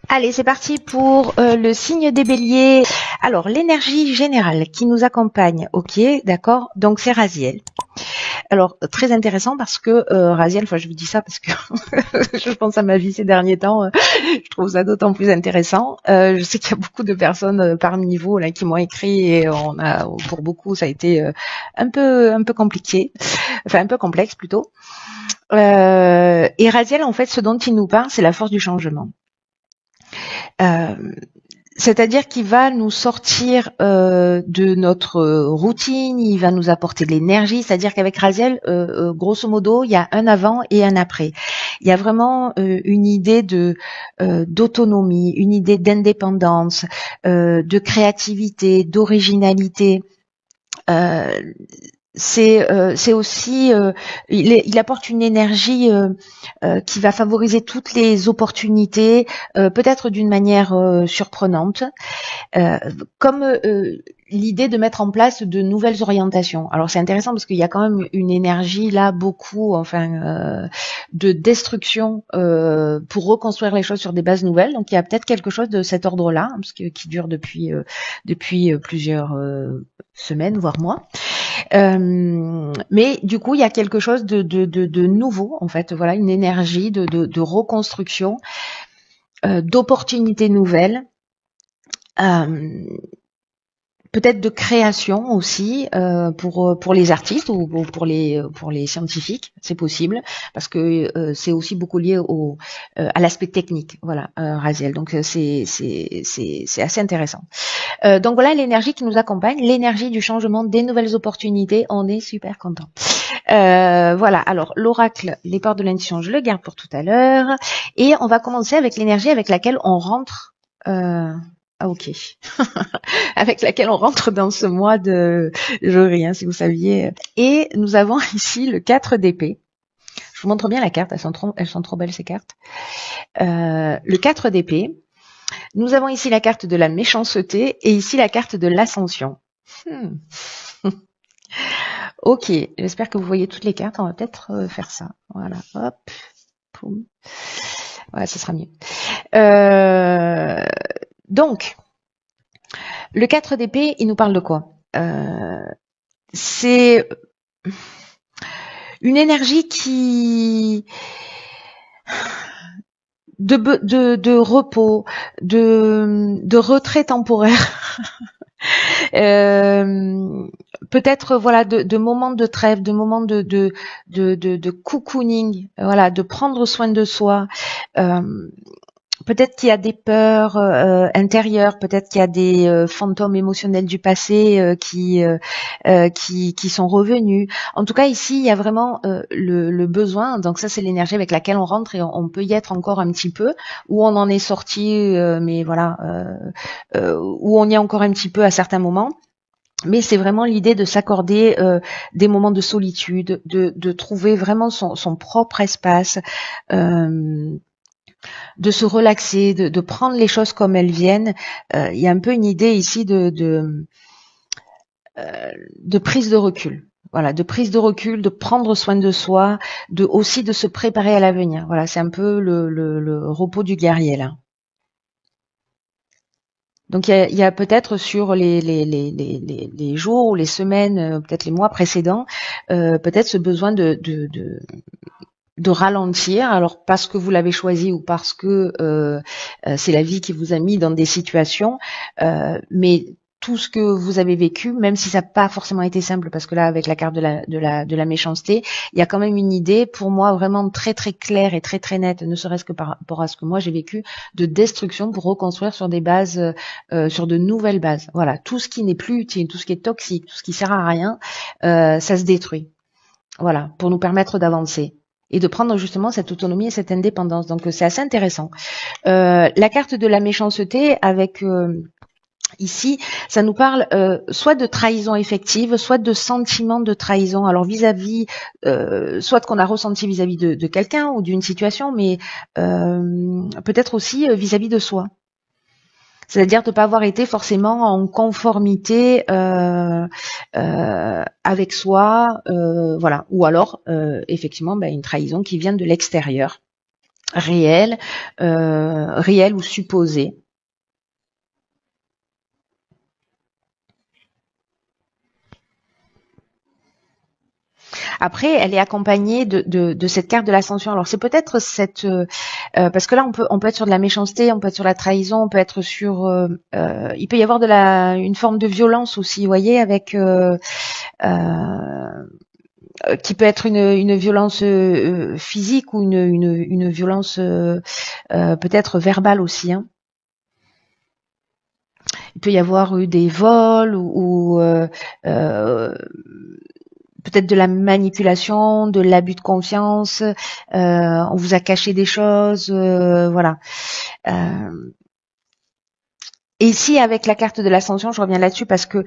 Allez, c'est parti pour le signe des béliers. Alors, l'énergie générale qui nous accompagne, ok, d'accord, donc c'est Raziel. Alors, très intéressant parce que Raziel, enfin je vous dis ça parce que je pense à ma vie ces derniers temps, je trouve ça d'autant plus intéressant. Je sais qu'il y a beaucoup de personnes parmi vous là qui m'ont écrit et pour beaucoup, ça a été un peu compliqué, enfin un peu complexe plutôt. Et Raziel, en fait, ce dont il nous parle, c'est la force du changement. Euh, C'est-à-dire qu'il va nous sortir de notre routine, il va nous apporter de l'énergie. C'est-à-dire qu'avec Raziel, grosso modo, il y a un avant et un après. Il y a vraiment une idée de d'autonomie, une idée d'indépendance, de créativité, d'originalité. Euh, c'est aussi il apporte une énergie qui va favoriser toutes les opportunités, peut-être d'une manière surprenante, euh, comme l'idée de mettre en place de nouvelles orientations. Alors c'est intéressant parce qu'il y a quand même une énergie là, beaucoup, de destruction pour reconstruire les choses sur des bases nouvelles. Donc il y a peut-être quelque chose de cet ordre-là, parce que qui dure depuis plusieurs semaines, voire mois. Mais du coup, il y a quelque chose de nouveau, en fait. Voilà, une énergie de reconstruction, d'opportunités nouvelles. Euh, Peut-être de création aussi pour les artistes ou pour les scientifiques, c'est possible parce que c'est aussi beaucoup lié à l'aspect technique, voilà, Raziel. Donc c'est assez intéressant. Donc voilà l'énergie qui nous accompagne, l'énergie du changement, des nouvelles opportunités. On est super content. Voilà. Alors l'oracle, les portes de l'intuition, je le garde pour tout à l'heure et on va commencer avec l'énergie avec laquelle on rentre. Ah ok. Avec laquelle on rentre dans ce mois de juillet, hein, si vous saviez. Et nous avons ici le 4 d'épée. Je vous montre bien la carte, elles sont trop belles ces cartes. Le 4 d'épée. Nous avons ici la carte de la méchanceté et ici la carte de l'ascension. Ok, j'espère que vous voyez toutes les cartes. On va peut-être faire ça. Voilà, hop, poum. Voilà, ce sera mieux. Donc, le 4 d'épée, il nous parle de quoi? C'est une énergie qui de repos, de retrait temporaire, peut-être voilà de moments de trêve, de moments de cocooning, voilà, de prendre soin de soi. Peut-être qu'il y a des peurs intérieures, peut-être qu'il y a des fantômes émotionnels du passé qui sont revenus. En tout cas, ici, il y a vraiment le besoin. Donc ça, c'est l'énergie avec laquelle on rentre et on peut y être encore un petit peu, où on en est sorti, mais voilà, où on y est encore un petit peu à certains moments. Mais c'est vraiment l'idée de s'accorder des moments de solitude, de trouver vraiment son propre espace. De se relaxer, de prendre les choses comme elles viennent. Il y a un peu une idée ici de prise de recul. Voilà, de prise de recul, de prendre soin de soi, aussi de se préparer à l'avenir. Voilà, c'est un peu le repos du guerrier là. Donc il y a peut-être sur les jours ou les semaines, peut-être les mois précédents, peut-être ce besoin de ralentir, alors parce que vous l'avez choisi ou parce que c'est la vie qui vous a mis dans des situations, mais tout ce que vous avez vécu, même si ça n'a pas forcément été simple, parce que là, avec la carte de la méchanceté, il y a quand même une idée, pour moi, vraiment très très claire et très très nette, ne serait-ce que par rapport à ce que moi j'ai vécu, de destruction pour reconstruire sur des bases, sur de nouvelles bases. Voilà, tout ce qui n'est plus utile, tout ce qui est toxique, tout ce qui sert à rien, ça se détruit. Voilà, pour nous permettre d'avancer et de prendre justement cette autonomie et cette indépendance. Donc c'est assez intéressant. La carte de la méchanceté avec ici, ça nous parle soit de trahison effective, soit de sentiment de trahison. Alors vis-à-vis, soit qu'on a ressenti vis-à-vis de quelqu'un ou d'une situation, mais peut-être aussi vis-à-vis de soi. C'est-à-dire de ne pas avoir été forcément en conformité avec soi, voilà. Ou alors, effectivement, une trahison qui vient de l'extérieur. réel, réel ou supposé. Après, elle est accompagnée de cette carte de l'ascension. Alors c'est peut-être cette parce que là on peut être sur de la méchanceté, on peut être sur la trahison, on peut être sur il peut y avoir une forme de violence aussi, vous voyez, avec euh, qui peut être une violence physique ou une violence peut-être verbale aussi. Hein. Il peut y avoir eu des vols ou peut-être de la manipulation, de l'abus de confiance, on vous a caché des choses, voilà. Et ici, avec la carte de l'ascension, je reviens là-dessus parce que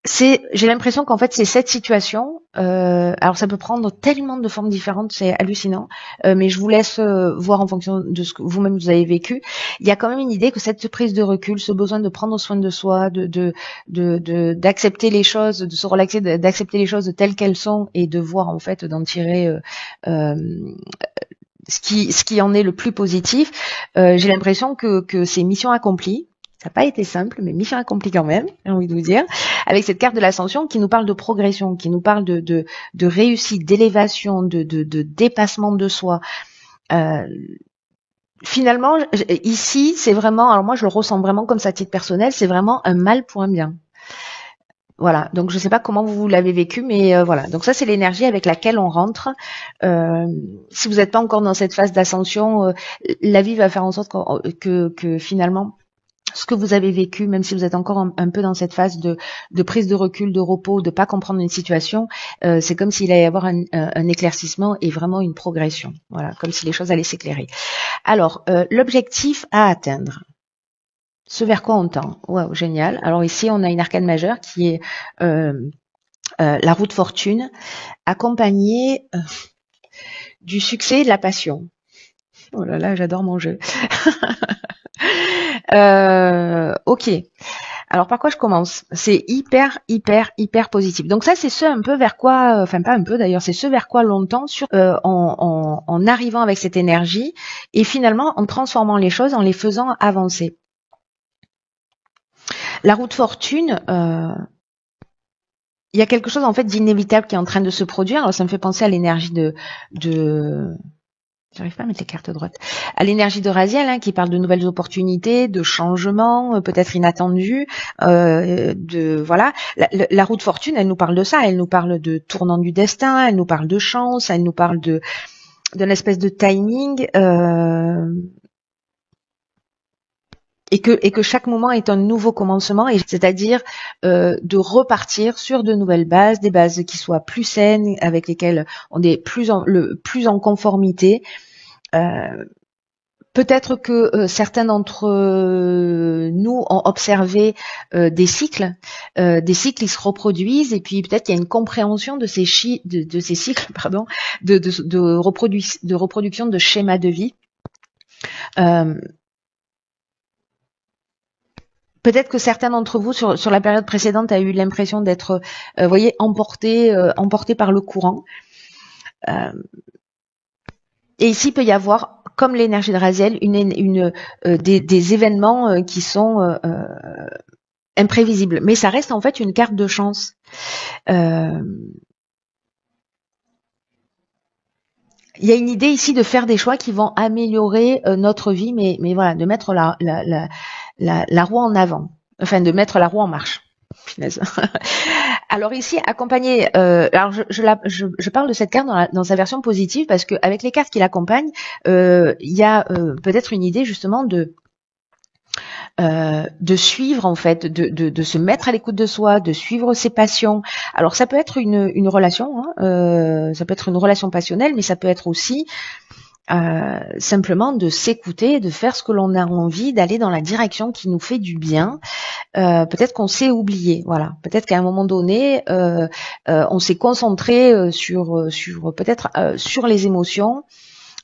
j'ai l'impression qu'en fait c'est cette situation. Alors ça peut prendre tellement de formes différentes, c'est hallucinant. Mais je vous laisse voir en fonction de ce que vous-même vous avez vécu. Il y a quand même une idée que cette prise de recul, ce besoin de prendre soin de soi, d'accepter les choses, de se relaxer, d'accepter les choses telles qu'elles sont et de voir en fait d'en tirer euh, ce qui en est le plus positif. J'ai l'impression que c'est mission accomplie. Ça n'a pas été simple, mais mission accomplie quand même, j'ai envie de vous dire, avec cette carte de l'ascension qui nous parle de progression, qui nous parle de réussite, d'élévation, de dépassement de soi. Finalement, ici, c'est vraiment, alors moi je le ressens vraiment comme ça à titre personnel, c'est vraiment un mal pour un bien. Voilà, donc je ne sais pas comment vous l'avez vécu, mais voilà. Donc ça, c'est l'énergie avec laquelle on rentre. Si vous n'êtes pas encore dans cette phase d'ascension, la vie va faire en sorte que finalement, ce que vous avez vécu, même si vous êtes encore un peu dans cette phase de prise de recul, de repos, de pas comprendre une situation, c'est comme s'il allait y avoir un éclaircissement et vraiment une progression. Voilà, comme si les choses allaient s'éclairer. Alors, l'objectif à atteindre. Ce vers quoi on tend. Waouh, génial. Alors ici, on a une arcane majeure qui est la roue de fortune, accompagnée du succès et de la passion. Oh là là, j'adore mon jeu. Ok. Alors par quoi je commence? C'est hyper positif. Donc ça, c'est ce un peu vers quoi, enfin pas un peu d'ailleurs, c'est ce vers quoi l'on tend en arrivant avec cette énergie et finalement en transformant les choses, en les faisant avancer. La roue de fortune, il y a quelque chose en fait d'inévitable qui est en train de se produire. Alors ça me fait penser à l'énergie de j'arrive pas à mettre les cartes droites. À l'énergie de Raziel, hein, qui parle de nouvelles opportunités, de changements, peut-être inattendus, de voilà. La roue de fortune, elle nous parle de ça. Elle nous parle de tournant du destin. Elle nous parle de chance. Elle nous parle d'une espèce de timing. Et que chaque moment est un nouveau commencement, et c'est-à-dire de repartir sur de nouvelles bases, des bases qui soient plus saines, avec lesquelles on est plus en conformité. Peut-être que certains d'entre nous ont observé des cycles ils se reproduisent, et puis peut-être qu'il y a une compréhension de ces cycles, pardon, de reproduction de schémas de vie. Peut-être que certains d'entre vous sur la période précédente a eu l'impression d'être, voyez, emporté par le courant. Et ici, il peut y avoir, comme l'énergie de Raziel, des événements qui sont imprévisibles. Mais ça reste en fait une carte de chance. Il y a une idée ici de faire des choix qui vont améliorer notre vie, mais voilà, de mettre la roue en avant, enfin de mettre la roue en marche. Finaise. Alors ici, accompagné, alors je parle de cette carte dans sa version positive parce que avec les cartes qui l'accompagnent, il y a peut-être une idée justement de suivre en fait, de se mettre à l'écoute de soi, de suivre ses passions. Alors ça peut être une relation, hein, ça peut être une relation passionnelle, mais ça peut être aussi simplement de s'écouter, de faire ce que l'on a envie, d'aller dans la direction qui nous fait du bien. Peut-être qu'on s'est oublié, voilà. Peut-être qu'à un moment donné, on s'est concentré sur peut-être sur les émotions.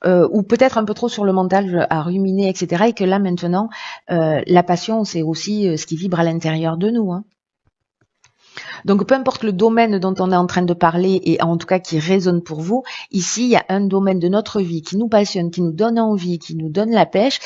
Ou peut-être un peu trop sur le mental à ruminer, etc. Et que là maintenant, la passion, c'est aussi ce qui vibre à l'intérieur de nous. Hein. Donc, peu importe le domaine dont on est en train de parler et en tout cas qui résonne pour vous, ici, il y a un domaine de notre vie qui nous passionne, qui nous donne envie, qui nous donne la pêche,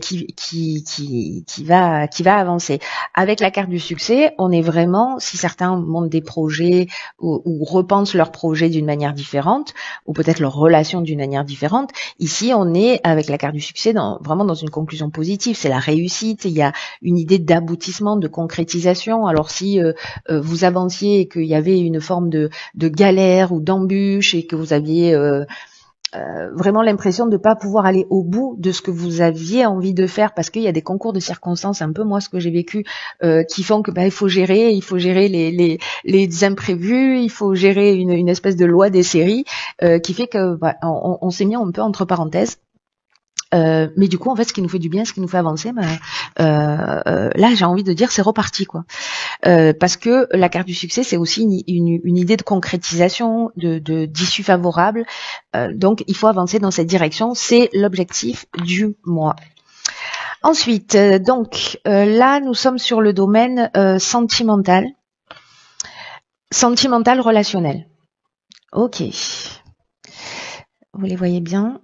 qui va avancer. Avec la carte du succès, on est vraiment, si certains montent des projets ou repensent leurs projets d'une manière différente, ou peut-être leur relation d'une manière différente, ici, on est avec la carte du succès vraiment dans une conclusion positive. C'est la réussite, il y a une idée d'aboutissement, de concrétisation. Alors si vous avanciez et qu'il y avait une forme de galère ou d'embûche et que vous aviez vraiment l'impression de ne pas pouvoir aller au bout de ce que vous aviez envie de faire parce qu'il y a des concours de circonstances, un peu moi ce que j'ai vécu, qui font que il faut gérer les imprévus, il faut gérer une espèce de loi des séries qui fait que on s'est mis un peu entre parenthèses. Mais du coup, en fait, ce qui nous fait du bien, ce qui nous fait avancer, là, j'ai envie de dire, c'est reparti, quoi. Parce que la carte du succès, c'est aussi une idée de concrétisation, d'issue favorable. Donc, il faut avancer dans cette direction. C'est l'objectif du mois. Ensuite, là, nous sommes sur le domaine sentimental relationnel. Ok. Vous les voyez bien.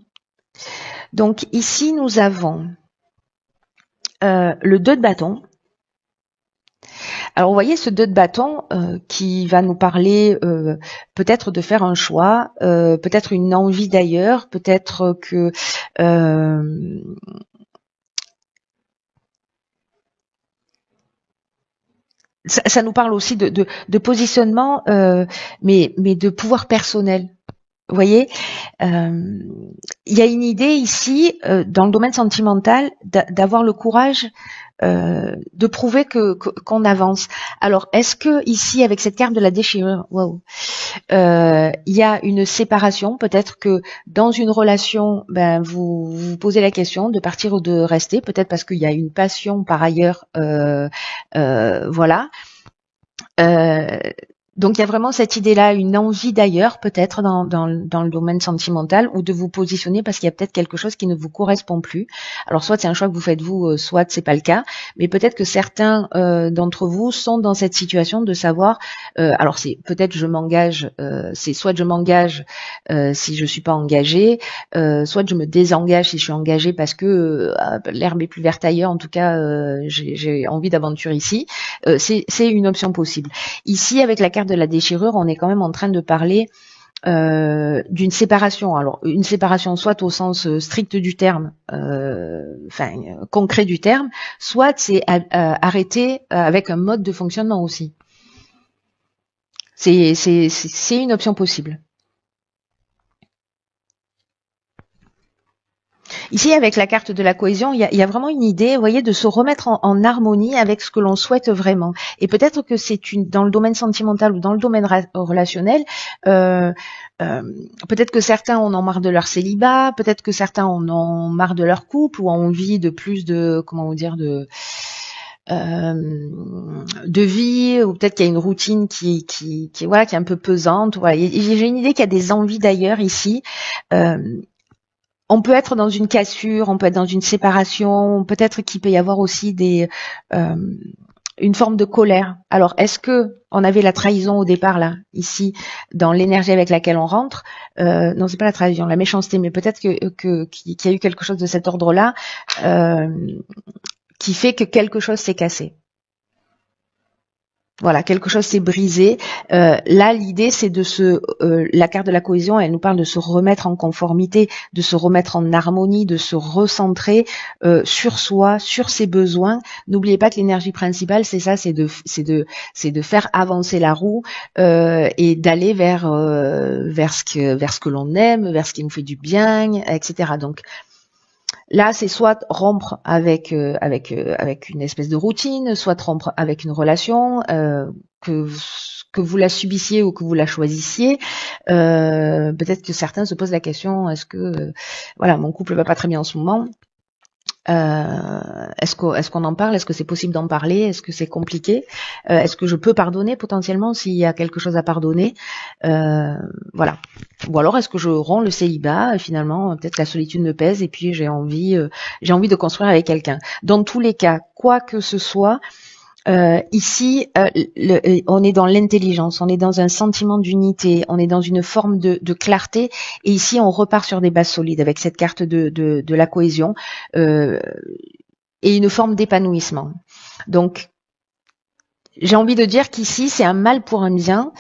Donc ici, nous avons le 2 de bâton. Alors vous voyez ce 2 de bâton qui va nous parler peut-être de faire un choix, peut-être une envie d'ailleurs, peut-être que ça nous parle aussi de positionnement, mais de pouvoir personnel. Vous voyez, il y a une idée ici, dans le domaine sentimental, d'avoir le courage de prouver qu'on avance. Alors, est-ce que ici, avec cette carte de la déchirure, waouh, il y a une séparation? Peut-être que dans une relation, vous vous posez la question de partir ou de rester, peut-être parce qu'il y a une passion par ailleurs, voilà. Donc il y a vraiment cette idée-là, une envie d'ailleurs peut-être dans le domaine sentimental ou de vous positionner parce qu'il y a peut-être quelque chose qui ne vous correspond plus. Alors soit c'est un choix que vous faites vous, soit c'est pas le cas, mais peut-être que certains d'entre vous sont dans cette situation de savoir. Alors c'est peut-être je m'engage, c'est soit je m'engage si je suis pas engagée, soit je me désengage si je suis engagée parce que l'herbe est plus verte ailleurs. En tout cas, j'ai envie d'aventure ici. C'est une option possible. Ici avec la carte de la déchirure, on est quand même en train de parler d'une séparation. Alors une séparation soit au sens strict du terme, concret du terme, soit c'est arrêter avec un mode de fonctionnement aussi. C'est une option possible. Ici, avec la carte de la cohésion, il y a vraiment une idée, vous voyez, de se remettre en harmonie avec ce que l'on souhaite vraiment. Et peut-être que c'est dans le domaine sentimental ou dans le domaine relationnel, peut-être que certains en ont marre de leur célibat, peut-être que certains en ont marre de leur couple ou ont envie de plus de, comment vous dire, de vie, ou peut-être qu'il y a une routine qui est un peu pesante. Voilà, j'ai une idée qu'il y a des envies d'ailleurs ici. On peut être dans une cassure, on peut être dans une séparation, peut-être qu'il peut y avoir aussi une forme de colère. Alors, est-ce que on avait la trahison au départ là, ici, dans l'énergie avec laquelle on rentre? Non, c'est pas la trahison, la méchanceté, mais peut-être qu'il y a eu quelque chose de cet ordre-là qui fait que quelque chose s'est cassé. Voilà, quelque chose s'est brisé. Là, l'idée, c'est la carte de la cohésion, elle nous parle de se remettre en conformité, de se remettre en harmonie, de se recentrer sur soi, sur ses besoins. N'oubliez pas que l'énergie principale, c'est ça, c'est de faire avancer la roue et d'aller vers ce que l'on aime, vers ce qui nous fait du bien, etc. Donc là, c'est soit rompre avec une espèce de routine, soit rompre avec une relation, que vous la subissiez ou que vous la choisissiez. Peut-être que certains se posent la question, est-ce que mon couple va pas très bien en ce moment? Est-ce qu'on en parle? Est-ce que c'est possible d'en parler? Est-ce que c'est compliqué? Est-ce que je peux pardonner potentiellement s'il y a quelque chose à pardonner? Voilà. Ou alors est-ce que je romps le célibat? Finalement, peut-être la solitude me pèse et puis j'ai envie de construire avec quelqu'un. Dans tous les cas, quoi que ce soit, Ici, on est dans l'intelligence, on est dans un sentiment d'unité, on est dans une forme de clarté. Et ici, on repart sur des bases solides avec cette carte de la cohésion et une forme d'épanouissement. Donc, j'ai envie de dire qu'ici, c'est un mal pour un bien.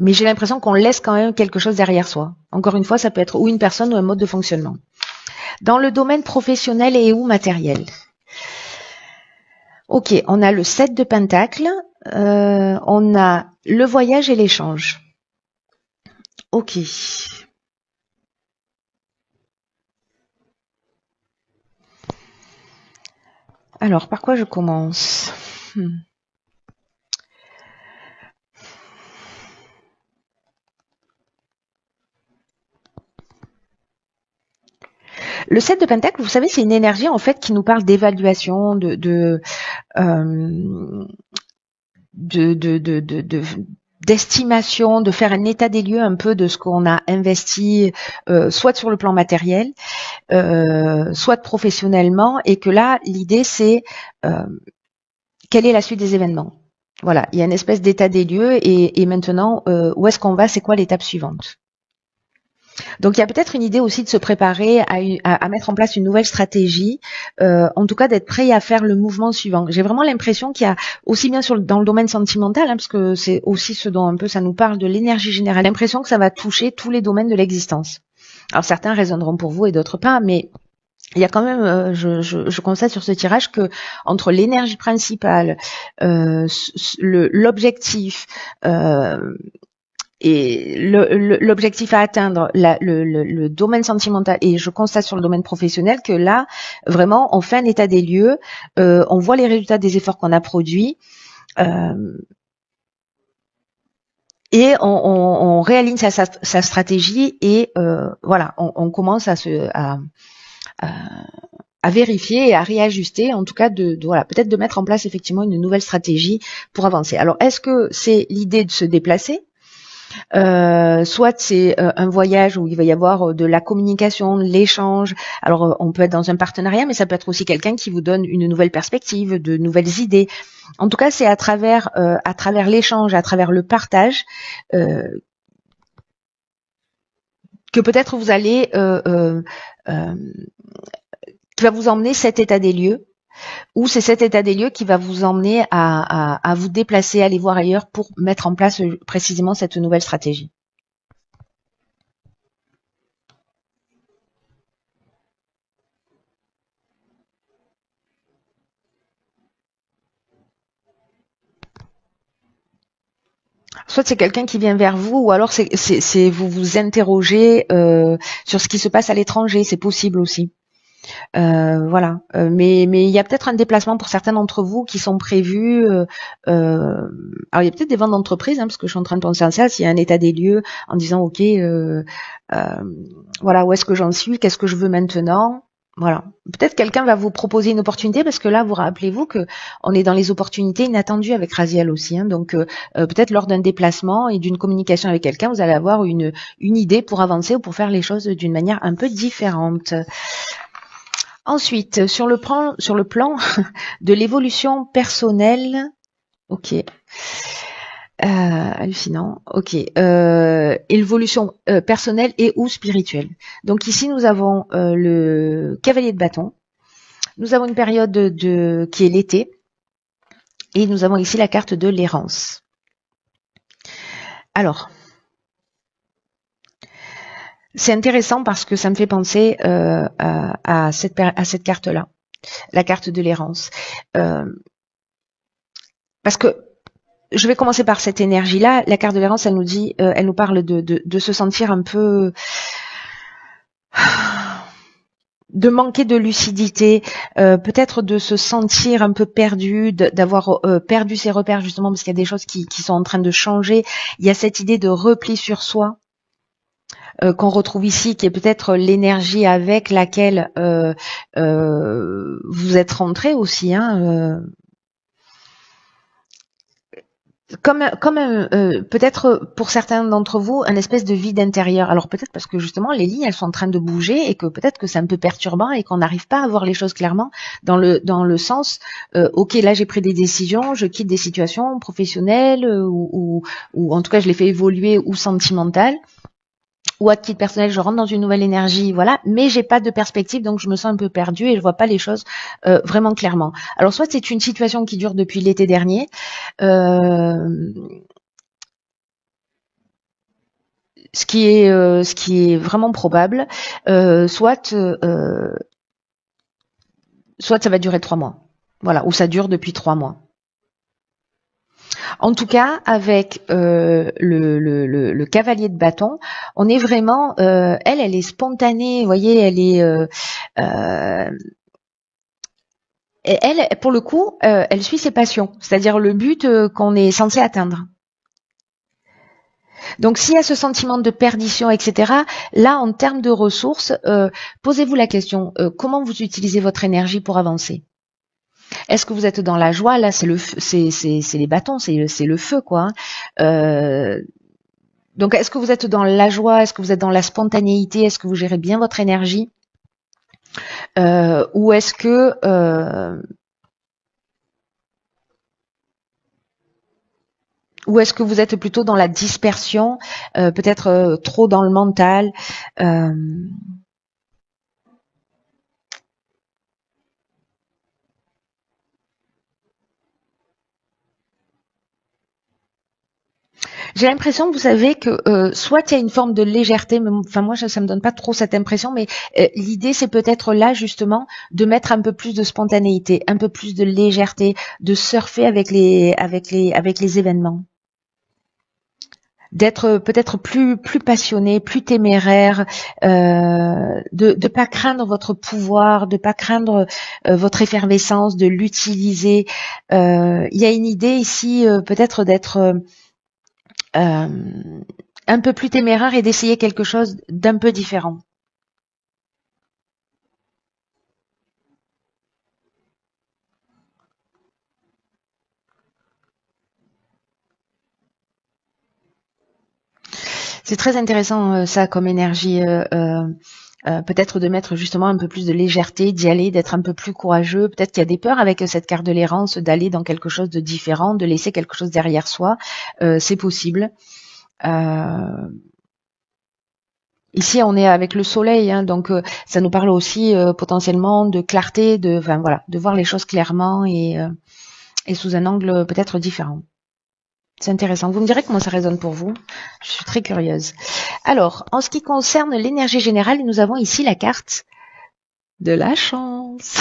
Mais j'ai l'impression qu'on laisse quand même quelque chose derrière soi. Encore une fois, ça peut être ou une personne ou un mode de fonctionnement. Dans le domaine professionnel et ou matériel. Ok, on a le 7 de Pentacle, on a le voyage et l'échange. Ok. Alors, par quoi je commence? Le 7 de Pentacle, vous savez, c'est une énergie en fait qui nous parle d'évaluation, d'estimation, de faire un état des lieux un peu de ce qu'on a investi, soit sur le plan matériel, soit professionnellement, et que là, l'idée c'est quelle est la suite des événements. Voilà, il y a une espèce d'état des lieux et maintenant, où est-ce qu'on va, c'est quoi l'étape suivante. Donc il y a peut-être une idée aussi de se préparer à mettre en place une nouvelle stratégie, en tout cas d'être prêt à faire le mouvement suivant. J'ai vraiment l'impression qu'il y a aussi bien dans le domaine sentimental, parce que c'est aussi ce dont un peu ça nous parle de l'énergie générale, l'impression que ça va toucher tous les domaines de l'existence. Alors certains résonneront pour vous et d'autres pas, mais il y a quand même, je constate sur ce tirage que entre l'énergie principale, l'objectif, et l'objectif à atteindre, le domaine sentimental, et je constate sur le domaine professionnel que là, vraiment, on fait un état des lieux, on voit les résultats des efforts qu'on a produits, et on réaligne sa stratégie, et voilà, on commence à vérifier et à réajuster, en tout cas voilà, peut-être de mettre en place effectivement une nouvelle stratégie pour avancer. Alors, est-ce que c'est l'idée de se déplacer? Soit c'est un voyage où il va y avoir de la communication, de l'échange. Alors on peut être dans un partenariat, mais ça peut être aussi quelqu'un qui vous donne une nouvelle perspective, de nouvelles idées. En tout cas, c'est à travers l'échange, à travers le partage, que peut-être vous allez qui va vous emmener cet état des lieux, ou c'est cet état des lieux qui va vous emmener à vous déplacer, aller voir ailleurs pour mettre en place précisément cette nouvelle stratégie. Soit c'est quelqu'un qui vient vers vous, ou alors c'est vous vous interrogez sur ce qui se passe à l'étranger, c'est possible aussi. Voilà. Mais il y a peut-être un déplacement pour certains d'entre vous qui sont prévus. Alors il y a peut-être des ventes d'entreprise, parce que je suis en train de penser à ça. S'il y a un état des lieux en disant ok, voilà, où est-ce que j'en suis, qu'est-ce que je veux maintenant. Voilà. Peut-être quelqu'un va vous proposer une opportunité, parce que là, vous rappelez-vous que on est dans les opportunités inattendues avec Raziel aussi. Donc, peut-être lors d'un déplacement et d'une communication avec quelqu'un, vous allez avoir une idée pour avancer ou pour faire les choses d'une manière un peu différente. Ensuite, sur le plan de l'évolution personnelle, ok. Hallucinant. Ok. Évolution personnelle et ou spirituelle. Donc ici, nous avons le cavalier de bâton. Nous avons une période qui est l'été. Et nous avons ici la carte de l'errance. Alors, c'est intéressant parce que ça me fait penser à cette carte-là, la carte de l'errance. Parce que je vais commencer par cette énergie-là. La carte de l'errance, elle nous dit, elle nous parle de se sentir un peu, de manquer de lucidité, peut-être de se sentir un peu perdu, d'avoir perdu ses repères justement parce qu'il y a des choses qui sont en train de changer. Il y a cette idée de repli sur soi qu'on retrouve ici, qui est peut-être l'énergie avec laquelle vous êtes rentré aussi. peut-être pour certains d'entre vous un espèce de vide intérieur. Alors peut-être parce que justement les lignes elles sont en train de bouger et que peut-être que c'est un peu perturbant et qu'on n'arrive pas à voir les choses clairement dans le sens ok, là j'ai pris des décisions, je quitte des situations professionnelles ou en tout cas je les fais évoluer ou sentimentales. Ou à titre personnel, je rentre dans une nouvelle énergie, voilà, mais j'ai pas de perspective, donc je me sens un peu perdue et je vois pas les choses vraiment clairement. Alors soit c'est une situation qui dure depuis l'été dernier, euh, ce qui est vraiment probable, soit ça va durer 3 mois, voilà, ou ça dure depuis 3 mois. En tout cas, avec le cavalier de bâton, on est vraiment, elle est spontanée, vous voyez, elle est, euh, elle, pour le coup, elle suit ses passions, c'est-à-dire le but qu'on est censé atteindre. Donc, s'il y a ce sentiment de perdition, etc., là, en termes de ressources, posez-vous la question, comment vous utilisez votre énergie pour avancer? Est-ce que vous êtes dans la joie? Là, c'est le feu, c'est les bâtons, c'est le feu, quoi, hein. Donc, est-ce que vous êtes dans la joie? Est-ce que vous êtes dans la spontanéité? Est-ce que vous gérez bien votre énergie? Ou est-ce que vous êtes plutôt dans la dispersion, peut-être trop dans le mental? euh, J'ai l'impression, vous savez, que soit il y a une forme de légèreté, mais enfin moi ça me donne pas trop cette impression, mais l'idée c'est peut-être là justement de mettre un peu plus de spontanéité, un peu plus de légèreté, de surfer avec les événements, d'être peut-être plus passionné, plus téméraire, de pas craindre votre pouvoir, de pas craindre votre effervescence, de l'utiliser. Il y a une idée ici peut-être d'être euh, un peu plus téméraire et d'essayer quelque chose d'un peu différent. C'est très intéressant ça comme énergie. Peut-être de mettre justement un peu plus de légèreté, d'y aller, d'être un peu plus courageux. Peut-être qu'il y a des peurs avec cette carte de l'errance, d'aller dans quelque chose de différent, de laisser quelque chose derrière soi. C'est possible. Euh, Ici, on est avec le soleil, hein, donc ça nous parle aussi potentiellement de clarté, enfin voilà, de voir les choses clairement et sous un angle peut-être différent. C'est intéressant. Vous me direz comment ça résonne pour vous. Je suis très curieuse. Alors, en ce qui concerne l'énergie générale, nous avons ici la carte de la chance.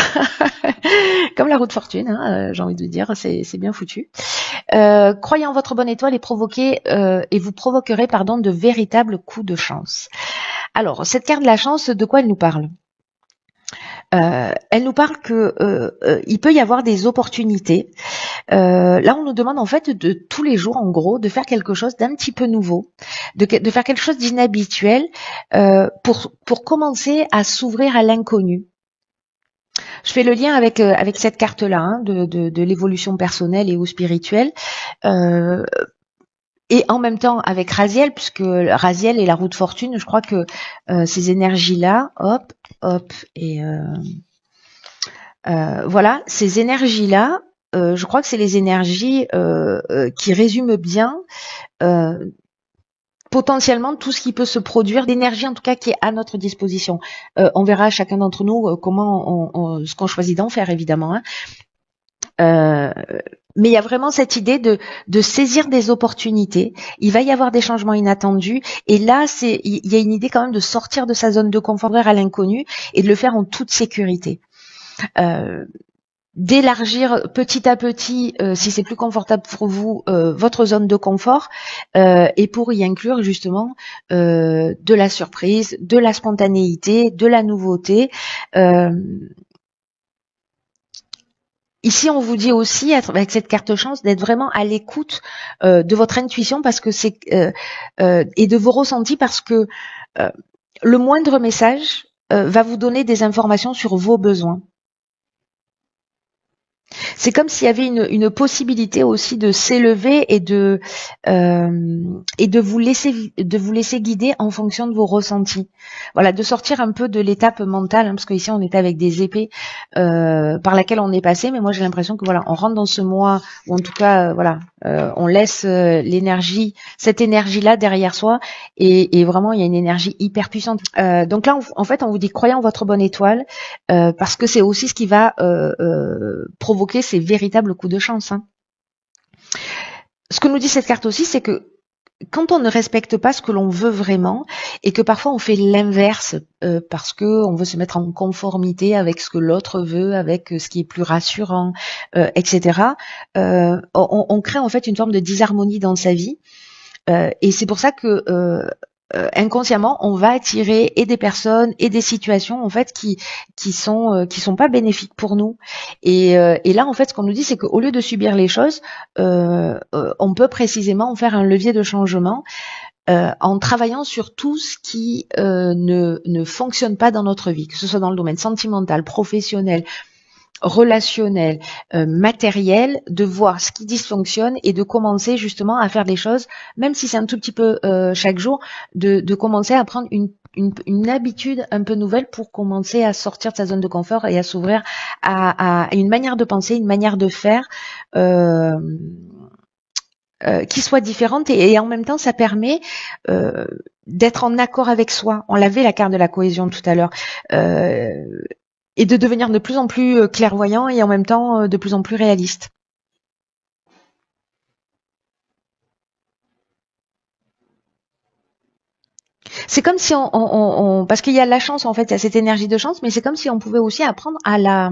Comme la roue de fortune, hein, j'ai envie de dire, c'est bien foutu. Croyez en votre bonne étoile et vous provoquerez de véritables coups de chance. Alors, cette carte de la chance, de quoi elle nous parle? Elle nous parle que il peut y avoir des opportunités. Là, on nous demande en fait de tous les jours, en gros, de faire quelque chose d'un petit peu nouveau, de faire quelque chose d'inhabituel pour commencer à s'ouvrir à l'inconnu. Je fais le lien avec cette carte-là hein, de l'évolution personnelle et ou spirituelle. Euh, et en même temps avec Raziel, puisque Raziel et la roue de fortune, je crois que ces énergies-là, hop, hop, et voilà, ces énergies-là, je crois que c'est les énergies qui résument bien euh, potentiellement tout ce qui peut se produire, d'énergie en tout cas qui est à notre disposition. On verra chacun d'entre nous comment ce qu'on choisit d'en faire évidemment. Hein. Euh, mais il y a vraiment cette idée de saisir des opportunités. Il va y avoir des changements inattendus. Et là, il y a une idée quand même de sortir de sa zone de confort vers à l'inconnu et de le faire en toute sécurité. Euh, D'élargir petit à petit, si c'est plus confortable pour vous, votre zone de confort, et pour y inclure justement de la surprise, de la spontanéité, de la nouveauté. Euh, Ici, on vous dit aussi, avec cette carte chance, d'être vraiment à l'écoute de votre intuition parce que et de vos ressentis parce que euh, le moindre message va vous donner des informations sur vos besoins. C'est comme s'il y avait une possibilité aussi de s'élever et de vous laisser guider en fonction de vos ressentis. Voilà, de sortir un peu de l'étape mentale, hein, parce qu'ici on était avec des épées par laquelle on est passé, mais moi j'ai l'impression que voilà, on rentre dans ce mois, ou en tout cas voilà, on laisse l'énergie, cette énergie-là derrière soi, et vraiment il y a une énergie hyper puissante. Donc là, en fait, on vous dit croyez en votre bonne étoile, parce que c'est aussi ce qui va provoquer ces véritables coups de chance. Hein. Ce que nous dit cette carte aussi, c'est que quand on ne respecte pas ce que l'on veut vraiment et que parfois on fait l'inverse parce que on veut se mettre en conformité avec ce que l'autre veut, avec ce qui est plus rassurant, etc. On crée en fait une forme de disharmonie dans sa vie et c'est pour ça que inconsciemment on va attirer et des personnes et des situations en fait qui sont pas bénéfiques pour nous et là en fait ce qu'on nous dit c'est qu'au lieu de subir les choses on peut précisément en faire un levier de changement en travaillant sur tout ce qui ne fonctionne pas dans notre vie, que ce soit dans le domaine sentimental, professionnel, relationnel, matériel, de voir ce qui dysfonctionne et de commencer justement à faire des choses, même si c'est un tout petit peu chaque jour, de commencer à prendre une habitude un peu nouvelle pour commencer à sortir de sa zone de confort et à s'ouvrir à une manière de penser, une manière de faire qui soit différente et en même temps ça permet d'être en accord avec soi. On l'avait la carte de la cohésion tout à l'heure. Et de devenir de plus en plus clairvoyant et en même temps de plus en plus réaliste. C'est comme si parce qu'il y a la chance en fait, il y a cette énergie de chance, mais c'est comme si on pouvait aussi apprendre à la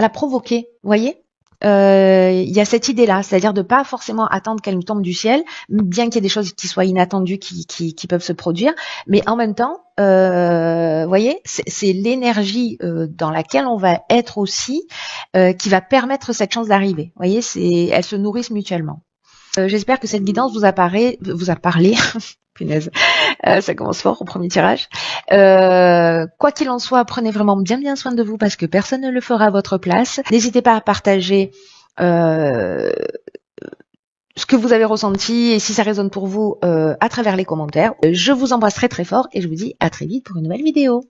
provoquer, vous voyez. Il y a cette idée-là, c'est-à-dire de pas forcément attendre qu'elle nous tombe du ciel, bien qu'il y ait des choses qui soient inattendues qui peuvent se produire, mais en même temps, voyez, c'est l'énergie dans laquelle on va être aussi qui va permettre cette chance d'arriver. Voyez, elles se nourrissent mutuellement. J'espère que cette guidance vous a parlé. Punaise, ça commence fort au premier tirage. Quoi qu'il en soit, prenez vraiment bien soin de vous parce que personne ne le fera à votre place. N'hésitez pas à partager ce que vous avez ressenti et si ça résonne pour vous à travers les commentaires. Je vous embrasse très fort et je vous dis à très vite pour une nouvelle vidéo.